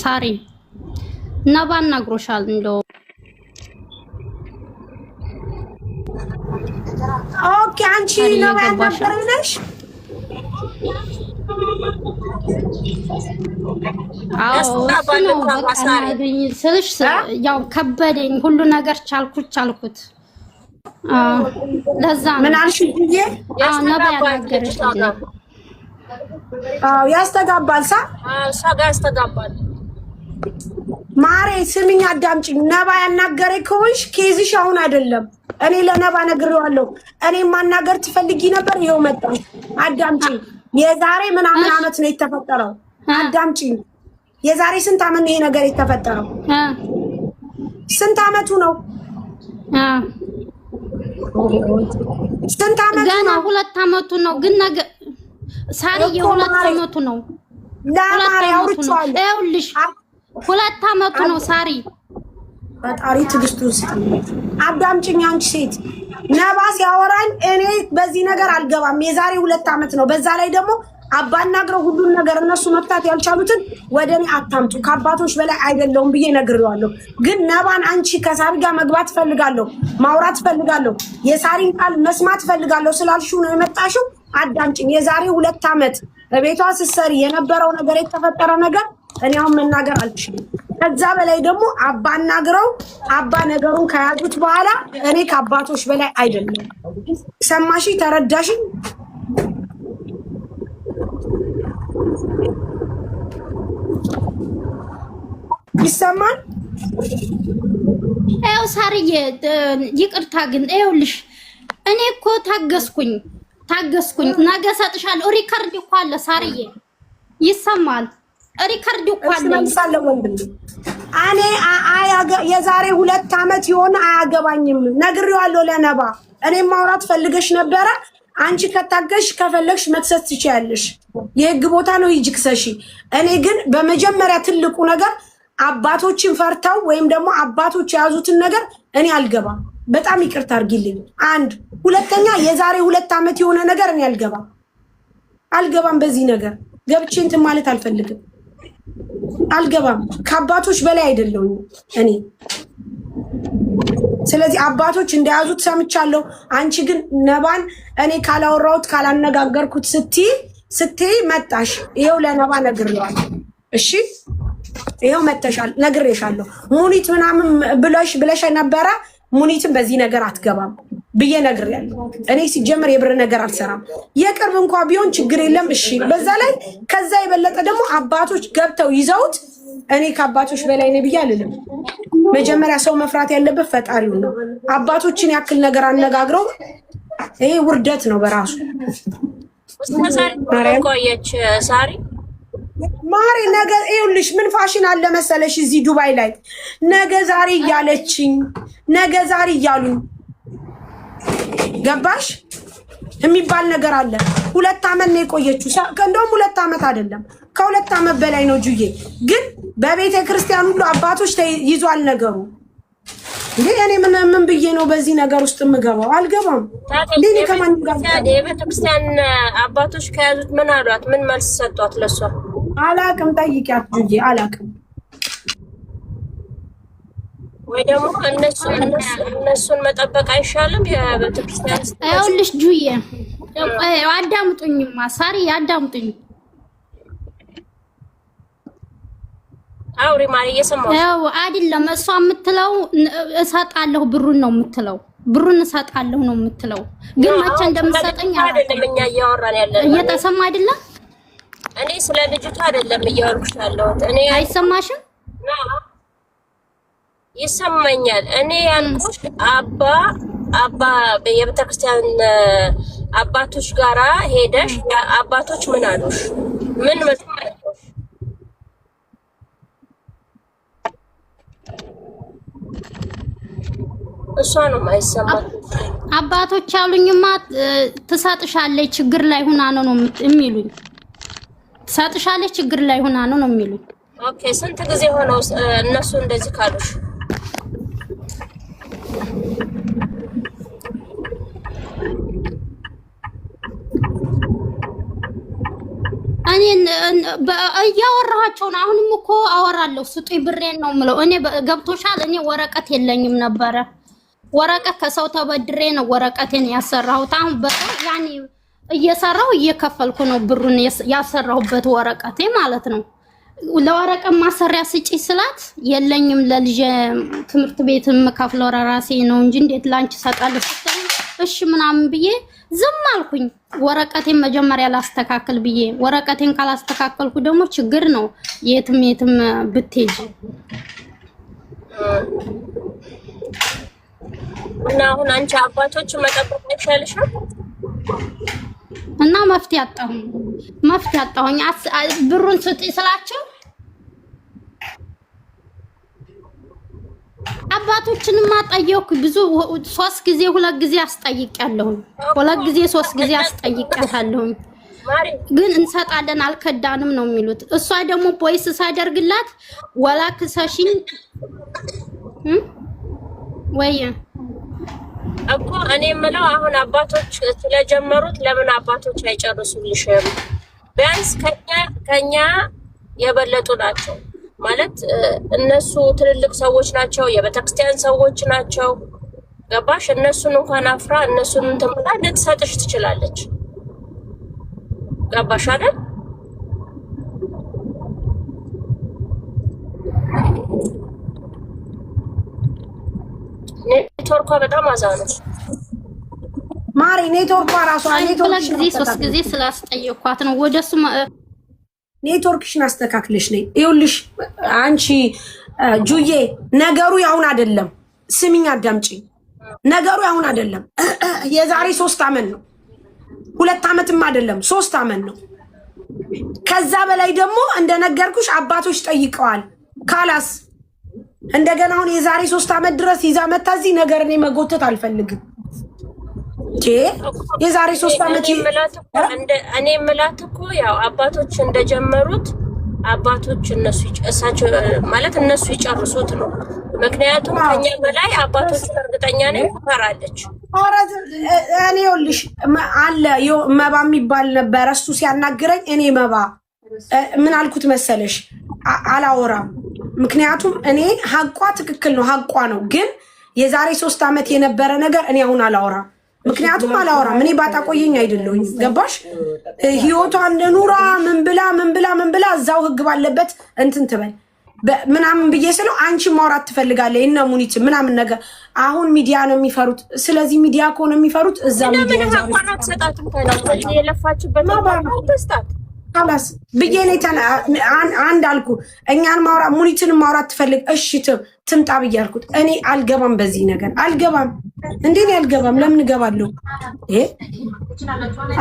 ሳሪ ነባን ነግሮሻል እንደው ኦኬ አንቺ ነባ ያናገረሽ ስልሽ ያው ከበደኝ ሁሉ ነገር ቻልኩት ለዛ ምን አልሽ እንዴ ነባ ያናገረሽ ያስተጋባል ያስተጋባል ማሬ ስሚኝ አዳምጪኝ ነባ ያናገረኝ ከሆንሽ ኬዝሽ አሁን አይደለም እኔ ለነባ ነግሬዋለሁ እኔ ማናገር ትፈልጊ ነበር ይሄው መጣሽ አዳምጪኝ የዛሬ ምናምን አመት ነው የተፈጠረው አዳምጪኝ የዛሬ ስንት አመት ነው ይሄ ነገር የተፈጠረው ስንት አመቱ ነው ስንት አመቱ ገና 2 አመቱ ነው ግን ነገ ሳሪ የ2 አመቱ ነው ለማሪ አውርቻለሁ ይኸውልሽ 2 አመቱ ነው ሳሪ ፈጣሪ ትግስቱን ስጠኝ አዳምጪኝ አንቺ ሴት ነባ ሲያወራኝ እኔ በዚህ ነገር አልገባም የዛሬ 2 አመት ነው በዛ ላይ ደግሞ አባናግረው ሁሉን ነገር እነሱ መፍታት ያልቻሉትን ወደኔ አታምጡ ከአባቶች በላይ አይደለም ብዬ ነግሬዋለሁ ግን ነባን አንቺ ከሳሪ ጋር መግባት ፈልጋለሁ ማውራት ፈልጋለሁ የሳሪን ቃል መስማት ፈልጋለሁ ስላልሽው ነው የመጣሽው አዳምጪኝ የዛሬ 2 አመት በቤቷ ስሰሪ የነበረው ነገር የተፈጠረ ነገር እኔ አሁን መናገር አልችልም ከዛ በላይ ደግሞ አባናግረው አባ ነገሩን ከያዙት በኋላ እኔ ከአባቶች በላይ አይደለም ሰማሺ ተረዳሽ ይሰማል አው ሳሪዬ ይቅርታ ግን አይውልሽ እኔ እኮ ታገስኩኝ ነገ ሰጥሻለሁ ሪከርድ እኮ አለ ሳሪዬ ይሰማል ሪከርድ እኮ አለ ለምሳሌ ወንድም እኔ የዛሬ 2 አመት ይሆን አያገባኝም ነግሬዋለሁ ለነባ እኔ ማውራት ፈልገሽ ነበረ አንቺ ከታገሽ ከፈለግሽ መክሰስ ትችያለሽ የህግ ቦታ ነው ይጅክሰሺ እኔ ግን በመጀመሪያ ትልቁ ነገር አባቶችን ፈርታው ወይም ደግሞ አባቶች ያዙትን ነገር እኔ አልገባም በጣም ይቅርታ አርጊልኝ አንድ ሁለተኛ የዛሬ 2 አመት የሆነ ነገር እኔ አልገባም በዚህ ነገር ገብቼ እንትን ማለት አልገባም ከአባቶች በላይ አይደለም እኔ ስለዚህ አባቶች እንደያዙት ሰምቻለሁ አንቺ ግን ነባን እኔ ካላወራሁት ካላነጋገርኩት ስትይ መጣሽ ይሄው ለነባ ነግሬዋለሁ እሺ ይሄው መተሻል ነግሬሻለሁ ሙኒት ምናምን ብለሽ ነበረ ሙኒትን በዚህ ነገር አትገባም ብዬ ነግሬያለሁ እኔ ሲጀመር የብር ነገር አልሰራም የቅርብ እንኳን ቢሆን ችግር የለም እሺ በዛ ላይ ከዛ የበለጠ ደግሞ አባቶች ገብተው ይዘውት እኔ ከአባቶች በላይ ነኝ ብዬ አልልም መጀመሪያ ሰው መፍራት ያለበት ፈጣሪው ነው አባቶችን ያክል ነገር አነጋግረው ይሄ ውርደት ነው በራሱ ቆየች ሳሪ ማሪ ነገ ይኸውልሽ ምን ፋሽን አለ መሰለሽ እዚህ ዱባይ ላይ ነገ ዛሬ እያለችኝ ነገ ዛሬ እያሉኝ ገባሽ የሚባል ነገር አለ 2 አመት ነው የቆየችው እንደውም 2 አመት አይደለም ከ2 አመት በላይ ነው ጁዬ ግን በቤተ ክርስቲያን ሁሉ አባቶች ይዟል ነገሩ እንዴ እኔ ምን ብዬ ነው በዚህ ነገር ውስጥ የምገባው አልገባም እንዴ ከማን ጋር የቤተ ክርስቲያን አባቶች ከያዙት ምን አሏት ምን መልስ ሰጧት ለሷ አላቅም ጠይቂያት ጁዬ አላቅም ወይ ደግሞ እነሱን መጠበቅ አይሻልም የቤተ ክርስቲያን አይውልሽ ጁዬ አዳምጡኝማ ሳሪ አዳምጡኝ አውሪ ማሪ እየሰማሁ ያው አይደለም እሷ የምትለው እሰጣለሁ ብሩን ነው የምትለው ብሩን እሰጣለሁ ነው የምትለው ግን መቼ እንደምትሰጠኝ አይደለም እኛ እያወራን ያለን እየተሰማ አይደለም እኔ ስለ ልጅቷ አይደለም እያወራሽ ያለሁት እኔ አይሰማሽም ይሰማኛል እኔ ያልኩሽ አባ የቤተ ክርስቲያን አባቶች ጋራ ሄደሽ አባቶች ምን አሉሽ ምን መስማት እሷ ነው የማይሰማት አባቶች ያሉኝማ ትሰጥሻለች ችግር ላይ ሆና ነው የሚሉኝ ትሰጥሻለች ችግር ላይ ሆና ነው የሚሉኝ ኦኬ ስንት ጊዜ ሆነው እነሱ እንደዚህ ካሉሽ እኔ እያወራኋቸው ነው። አሁንም እኮ አወራለሁ። ስጡኝ ብሬን ነው የምለው። እኔ ገብቶሻል። እኔ ወረቀት የለኝም ነበረ። ወረቀት ከሰው ተበድሬ ነው ወረቀቴን ያሰራሁት። አሁን በቃ ያኔ እየሰራው እየከፈልኩ ነው ብሩን ያሰራሁበት ወረቀቴ ማለት ነው። ለወረቀት ማሰሪያ ስጪ ስላት የለኝም ለልጅ ትምህርት ቤት የምከፍለው ራሴ ነው እንጂ እንዴት ላንቺ ሰጣለሁ ስትል እሺ ምናምን ብዬ ዝም አልኩኝ። ወረቀቴን መጀመሪያ ላስተካክል ብዬ ወረቀቴን ካላስተካከልኩ ደግሞ ችግር ነው የትም ብትሄጂ እና አሁን አንቺ አባቶች መጠበቅ አይሻልሽም? እና መፍትሄ አጣሁኝ። ብሩን ስጪ ስላቸው አባቶችንማ ጠየኩ። ብዙ 3 ጊዜ 2 ጊዜ አስጠይቄያለሁ። 2 ጊዜ 3 ጊዜ አስጠይቄያለሁ። ግን እንሰጣለን አልከዳንም ነው የሚሉት። እሷ ደግሞ ፖይስ ሳደርግላት ወላክሰሽኝ ወይ እኮ እኔ የምለው አሁን አባቶች ስለጀመሩት ለምን አባቶች አይጨርሱልሽም? ቢያንስ ከኛ የበለጡ ናቸው ማለት እነሱ ትልልቅ ሰዎች ናቸው፣ የቤተክርስቲያን ሰዎች ናቸው። ገባሽ? እነሱን እንኳን አፍራ እነሱን ተምላ ልትሰጥሽ ትችላለች። ገባሽ አይደል? ኔትወርኳ በጣም አዛነች ማሪ። ኔትወርኳ ራሷ ኔትወርክ 3 ጊዜ ስላስጠየኳት ነው ወደሱ ኔትወርክሽን አስተካክለሽ ነይ። ይኸውልሽ አንቺ ጁዬ ነገሩ ያሁን አይደለም። ስሚኝ አዳምጪ። ነገሩ ያሁን አይደለም። የዛሬ 3 አመት ነው። 2 አመትም አይደለም 3 አመት ነው። ከዛ በላይ ደግሞ እንደነገርኩሽ አባቶች ጠይቀዋል። ካላስ እንደገና አሁን የዛሬ 3 አመት ድረስ ይዛ መታ እዚህ ነገር እኔ መጎተት አልፈልግም። የዛሬ 3 አመት እኔ የምላት እኮ ያው አባቶች እንደጀመሩት አባቶች እሳቸው ማለት እነሱ ይጨርሱት ነው። ምክንያቱም ከኛ በላይ አባቶች እርግጠኛ ነኝ ትፈራለች። እኔ ይኸውልሽ አለ መባ የሚባል ነበር እሱ ሲያናግረኝ እኔ መባ ምን አልኩት መሰለሽ አላወራም። ምክንያቱም እኔ ሀቋ ትክክል ነው ሀቋ ነው። ግን የዛሬ 3 አመት የነበረ ነገር እኔ አሁን አላወራም። ምክንያቱም አላወራም። እኔ ባጣቆየኝ አይደለሁኝ። ገባሽ? ህይወቷን ለኑራ ምን ብላ እዛው ህግ ባለበት እንትን ትበል ምናምን ብዬ ስለው አንቺ ማውራት ትፈልጋለህ እና ሙኒት ምናምን ነገር አሁን ሚዲያ ነው የሚፈሩት። ስለዚህ ሚዲያ ከሆነ የሚፈሩት እዛ ሚዲያ ሀቋናት ሰጣትም ታላቅ የለፋችበት ተስታት ካላስ ብዬ አንድ አልኩ። እኛን ማውራት ሙኒትን ማውራት ትፈልግ እሺ ትምጣ ብዬ አልኩት። እኔ አልገባም፣ በዚህ ነገር አልገባም። እንዴ አልገባም። ለምን እገባለሁ?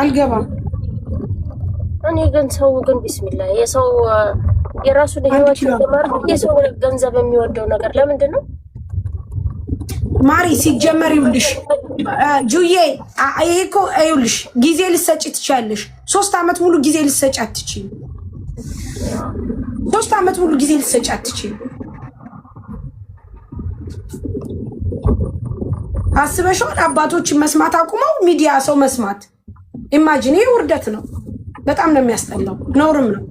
አልገባም። እኔ ግን ሰው ግን ቢስሚላ የሰው የራሱን ህይወት ተማር የሰው ገንዘብ የሚወደው ነገር ለምንድን ነው? ማሪ ሲጀመር ይውልሽ ጁዬ ይሄ እኮ ይውልሽ ጊዜ ልሰጪ ትችያለሽ። 3 አመት ሙሉ ጊዜ ልሰጪ አትችይም። 3 አመት ሙሉ ጊዜ ልሰጪ አትችይም። አስበሽዋል? አባቶችን መስማት አቁመው ሚዲያ ሰው መስማት ኢማጂን። ይሄ ውርደት ነው። በጣም ነው የሚያስጠላው። ነውርም ነው።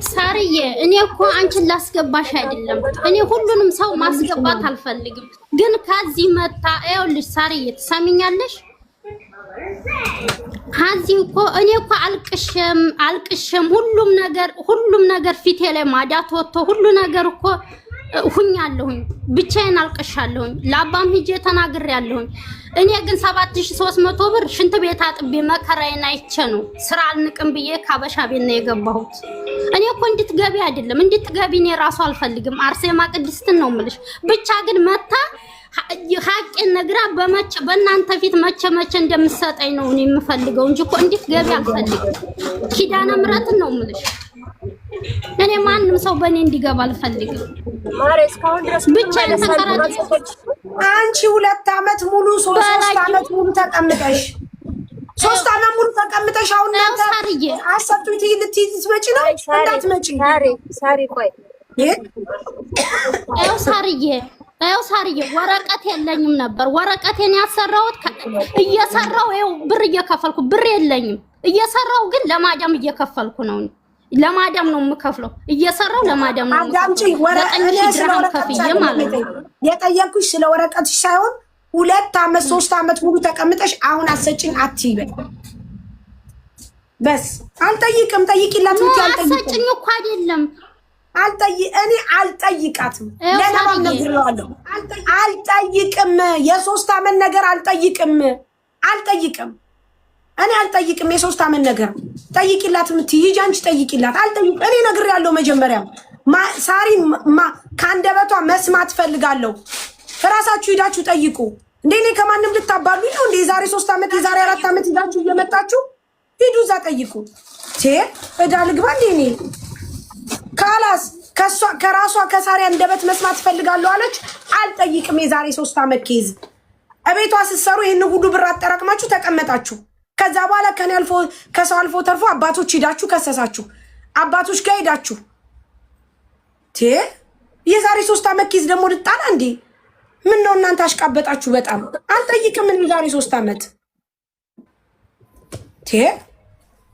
ሳርዬ እኔ እኮ አንቺን ላስገባሽ አይደለም። እኔ ሁሉንም ሰው ማስገባት አልፈልግም። ግን ከዚህ መታ ይኸውልሽ ሳርዬ ትሰሚኛለሽ? ከዚህ እኮ እኔ እኮ አልቅሽም ሁሉም ነገር ፊቴ ላይ ማዳት ወጥቶ ሁሉ ነገር እኮ ሁኛለሁኝ። ብቻዬን አልቅሻለሁኝ። ለአባም ሂጄ ተናግሬያለሁኝ። እኔ ግን 7300 ብር ሽንት ቤት አጥቤ መከራዬን አይቼ ነው ስራ አልንቅም ብዬ ካበሻ ቤት ነው የገባሁት። እኔ እኮ እንድትገቢ አይደለም እንድትገቢ እኔ ራሱ አልፈልግም። አርሴማ ቅድስትን ነው የምልሽ። ብቻ ግን መታ ሀቄን ነግራ በእናንተ ፊት መቼ እንደምትሰጠኝ ነው እኔ የምፈልገው እንጂ እኮ እንድትገቢ አልፈልግም። ኪዳነ ምሕረትን ነው የምልሽ። እኔ ማንም ሰው በእኔ እንዲገባ አልፈልግም። ማሬ እስካሁን ድረስ ብቻ ተከራጭ አንቺ 2 አመት ሙሉ 3 አመት ሙሉ ተቀምጠሽ 3 አመት ሙሉ ተቀምጠሽ አሁን እናንተ አሰብቱት ልትመጪ ነው እንዳትመጪ። ሳሪ ቆይ ሳርዬ ያው ሳርዬ ወረቀት የለኝም ነበር። ወረቀቴን ያሰራሁት እየሰራው ይኸው ብር እየከፈልኩ ብር የለኝም እየሰራው ግን ለማዳም እየከፈልኩ ነው። ለማዳም ነው የምከፍለው እየሰራው ለማዳም ነው። አዳምጪ የጠየኩሽ ስለ ወረቀትሽ ሳይሆን 2 ዓመት 3 ዓመት ሙሉ ተቀምጠሽ አሁን አሰጭኝ አትይበል። በስ አልጠይቅም። ጠይቂላት ምት አሰጭኝ እኮ አይደለም እኔ አልጠይቃትም። ለነማን ነግሬዋለሁ። አልጠይቅም። የ3 ዓመት ነገር አልጠይቅም። እኔ አልጠይቅም። የ3 ዓመት ነገር ጠይቂላት ምትይ ሂጂ አንቺ ጠይቂላት። አልጠይቅም። እኔ ነግሬያለሁ። መጀመሪያም ሳሪ ከአንደበቷ መስማት ፈልጋለሁ። እራሳችሁ ሂዳችሁ ጠይቁ። እንዴ እኔ ከማንም ልታባሉኝ ነው እንዴ? የዛሬ 3 ዓመት የዛሬ 4 ዓመት ሂዳችሁ እየመጣችሁ ሂዱ እዛ ጠይቁ። እዳ ልግባ እንዴ እኔ ካላስ ከራሷ ከሳሪ አንደበት መስማት ፈልጋለሁ አለች። አልጠይቅም። የዛሬ 3 ዓመት ኬዝ እቤቷ ስትሰሩ ይሄን ሁሉ ብር አጠራቅማችሁ ተቀመጣችሁ። ከዛ በኋላ ከሰው አልፎ ተርፎ አባቶች ሂዳችሁ ከሰሳችሁ። አባቶች ጋር ሄዳችሁ የዛሬ 3 ዓመት ኬዝ ደግሞ ልጣላ እንዴ? ምን ነው እናንተ አሽቃበጣችሁ በጣም። አልጠይቅም። የዛሬ 3 ዓመት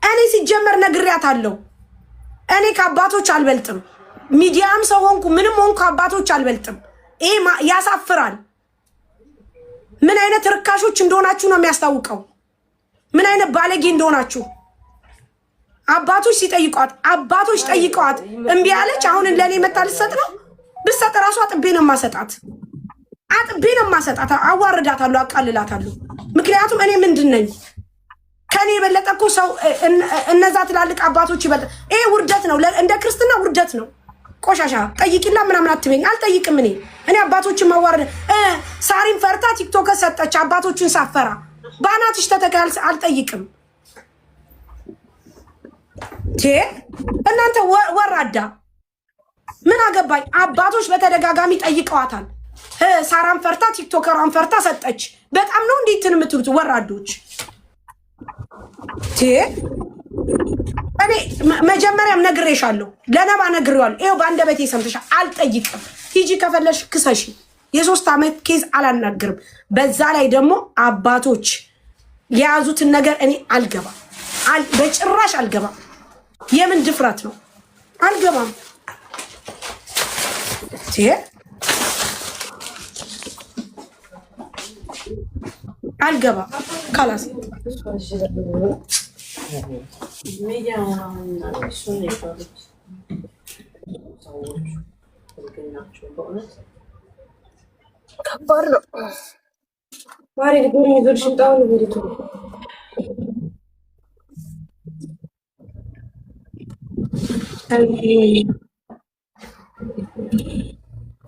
እኔ ሲጀመር ነግሬያታለሁ። እኔ ከአባቶች አልበልጥም። ሚዲያም ሰው ሆንኩ ምንም ሆንኩ አባቶች አልበልጥም። ይሄ ያሳፍራል። ምን አይነት ርካሾች እንደሆናችሁ ነው የሚያስታውቀው። ምን አይነት ባለጌ እንደሆናችሁ። አባቶች ሲጠይቋት አባቶች ጠይቀዋት እምቢ አለች። አሁን ለእኔ መታ ልትሰጥ ነው። ብትሰጥ እራሱ አጥቤ ነው የማሰጣት። አዋርዳታለሁ፣ አቃልላታለሁ። ምክንያቱም እኔ ምንድን ነኝ? ከኔ የበለጠ እኮ ሰው እነዛ ትላልቅ አባቶች ይበልጥ። ይሄ ውርደት ነው፣ እንደ ክርስትና ውርደት ነው። ቆሻሻ ጠይቂላ ምናምን አትበኝ። አልጠይቅም። እኔ አባቶችን ማዋረድ ሳሪን ፈርታ ቲክቶክ ሰጠች። አባቶችን ሳፈራ ባናትሽ ተተካል። አልጠይቅም። እናንተ ወራዳ ምን አገባኝ? አባቶች በተደጋጋሚ ጠይቀዋታል። ሳራን ፈርታ ቲክቶከሯን ፈርታ ሰጠች። በጣም ነው እንዴት የምትሉት ወራዶች? እኔ መጀመሪያም ነግሬሻለሁ፣ ለነባ ነግሬዋለሁ። ይኸው በአንደበቴ ሰምተሻል። አልጠይቅም። ሂጂ ከፈለሽ ክሰሺ። የ3 ዓመት ኬዝ አላናግርም። በዛ ላይ ደግሞ አባቶች የያዙትን ነገር እኔ አልገባም፣ በጭራሽ አልገባም። የምን ድፍረት ነው? አልገባም። አልገባም። ካላስ ከባድ ነው። ማሪ ልጎሪ ይዞር ሽጣው ልጎሪቱ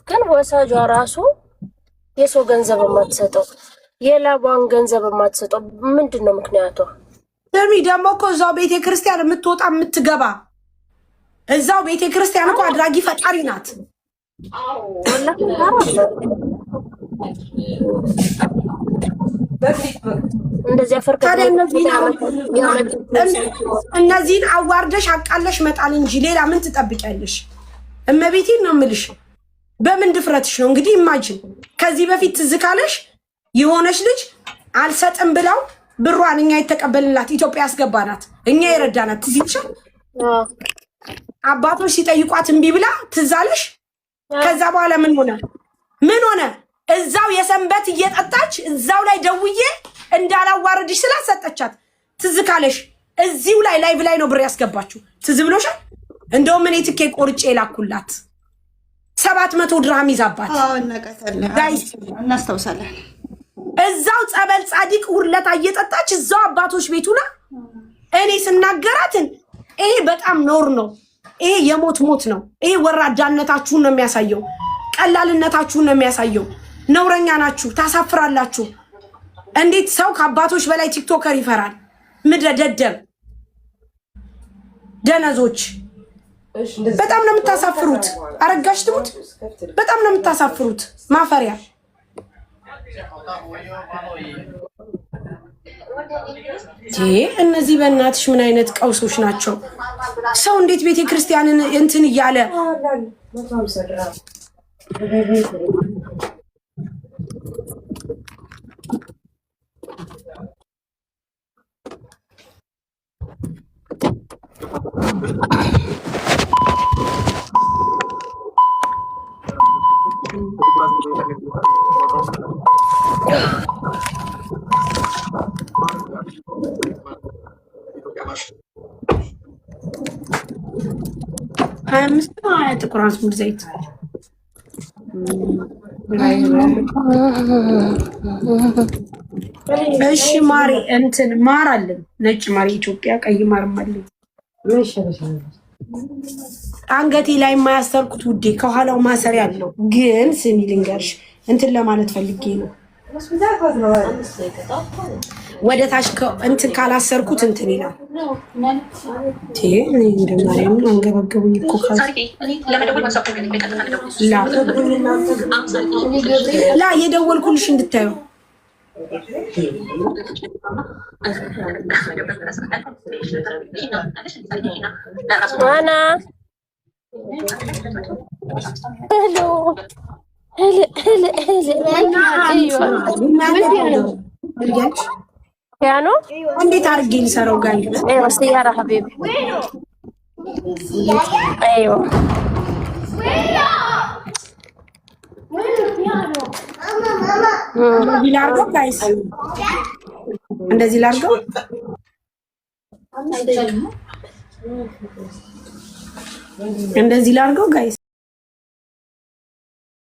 ግን ወሳጇ ራሱ የሰው ገንዘብ የማትሰጠው የላቧን ገንዘብ የማትሰጠው ምንድን ነው ምክንያቷ? ደሚ ደግሞ እኮ እዛው ቤተ ክርስቲያን የምትወጣ የምትገባ እዛው ቤተ ክርስቲያን እኮ አድራጊ ፈጣሪ ናት። እነዚህን አዋርደሽ አቃለሽ መጣል እንጂ ሌላ ምን ትጠብቂያለሽ? እመቤቴን ነው የምልሽ። በምን ድፍረትሽ ነው እንግዲህ? ኢማጂን ከዚህ በፊት ትዝ ካለሽ የሆነች ልጅ አልሰጥም ብለው ብሯን እኛ የተቀበልናት ኢትዮጵያ ያስገባናት እኛ የረዳናት ትዝ ይልሻል። አባቶች ሲጠይቋት እምቢ ብላ ትዝ አለሽ? ከዛ በኋላ ምን ሆነ? እዛው የሰንበት እየጠጣች እዛው ላይ ደውዬ እንዳላዋርድሽ ስላሰጠቻት ትዝ ካለሽ እዚሁ ላይ ላይቭ ላይ ነው ብር ያስገባችሁ። ትዝ ብሎሻል? እንደውም እኔ ትኬት ቆርጬ ላኩላት 700 ድርሃም ይዛባት። እናስታውሳለን። እዛው ጸበል ጻዲቅ ሁርለታ እየጠጣች እዛው አባቶች ቤቱና እኔ ስናገራትን ይሄ በጣም ኖር ነው። ይሄ የሞት ነው። ይሄ ወራዳነታችሁን ነው የሚያሳየው። ቀላልነታችሁን ነው የሚያሳየው። ነውረኛ ናችሁ፣ ታሳፍራላችሁ። እንዴት ሰው ከአባቶች በላይ ቲክቶከር ይፈራል? ምድረ ደደብ ደነዞች፣ በጣም ነው የምታሳፍሩት። አረጋሽ ትሙት፣ በጣም ነው የምታሳፍሩት። ማፈሪያ እነዚህ በእናትሽ ምን አይነት ቀውሶች ናቸው? ሰው እንዴት ቤተ ክርስቲያንን እንትን እያለ ጥቁር አዝሙድ ዘይት እሺ ማሪ እንትን ማር አለን ነጭ ማር ኢትዮጵያ ቀይ ማርም አለን አንገቴ ላይ የማያሰርኩት ውዴ ከኋላው ማሰሪያ አለው ግን ስሚ ልንገርሽ እንትን ለማለት ፈልጌ ነው ወደ ታች እንትን ካላሰርኩት እንትን ይላል እንደማሪያም አንገበገቡኝ እኮ ላ የደወልኩልሽ እንድታዩ ዋና ሄሎ እንዴት አድርጌ ልሰራው ጋር ايوه سياره حبيبي ايوه ላርገው ጋይስ እንደዚህ ላርገው እንደዚህ ላርገው ጋይስ